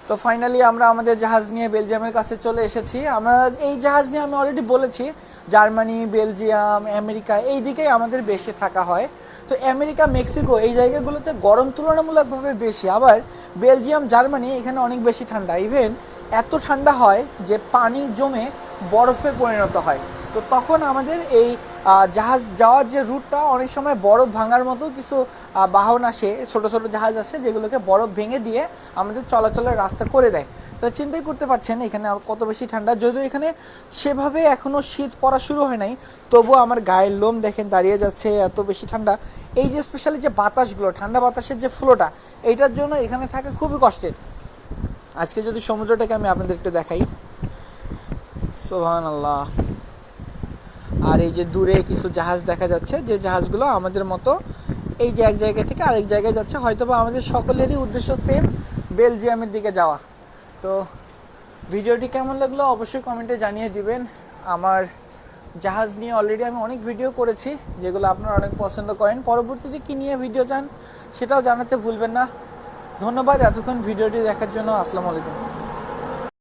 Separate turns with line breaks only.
তো ফাইনালি আমরা আমাদের জাহাজ নিয়ে বেলজিয়ামের কাছে চলে এসেছি। আমরা এই জাহাজ নিয়ে আমি অলরেডি বলেছি জার্মানি, বেলজিয়াম, আমেরিকা এই দিকেই আমাদের বেশি থাকা হয়। তো আমেরিকা, মেক্সিকো এই জায়গাগুলোতে গরম তুলনামূলকভাবে বেশি, আবার বেলজিয়াম, জার্মানি এখানে অনেক বেশি ঠান্ডা। ইভেন এত ঠান্ডা হয় যে পানি জমে বরফে পরিণত হয়। তো তখন আমাদের এই জাহাজ যাওয়ার যে রুটটা অনেক সময় বরফ ভাঙার মতো কিছু বাহন আসে, ছোট ছোট জাহাজ আসে যেগুলোকে বরফ ভেঙে দিয়ে আমাদের চলাচলের রাস্তা করে দেয়। তো চিন্তাই করতে পারছেন এখানে কত বেশি ঠান্ডা। যদিও এখানে সেভাবে এখনও শীত পড়া শুরু হয় নাই, তবুও আমার গায়ের লোম দেখেন দাঁড়িয়ে যাচ্ছে, এত বেশি ঠান্ডা। এই যে স্পেশালি যে বাতাসগুলো, ঠান্ডা বাতাসের যে ফ্লোটা, এইটার জন্য এখানে থাকা খুবই কষ্টের। আজকে যদি সমুদ্রটাকে আমি আপনাদের একটু দেখাই, সুবহানাল্লাহ। আর এই যে দূরে কিছু জাহাজ দেখা যাচ্ছে, যে জাহাজগুলো আমাদের মতো এই যে এক জায়গা থেকে আরেক জায়গায় যাচ্ছে। হয়তোবা আমাদের সকলেরই উদ্দেশ্য সেম, বেলজিয়ামের দিকে যাওয়া। তো ভিডিওটি কেমন লাগলো অবশ্যই কমেন্টে জানিয়ে দিবেন। আমার জাহাজ নিয়ে অলরেডি আমি অনেক ভিডিও করেছি যেগুলো আপনারা অনেক পছন্দ করেন। পরবর্তীতে কী নিয়ে ভিডিও চান সেটাও জানাতে ভুলবেন না। ধন্যবাদ এতক্ষণ ভিডিওটি দেখার জন্য। আসসালামু আলাইকুম।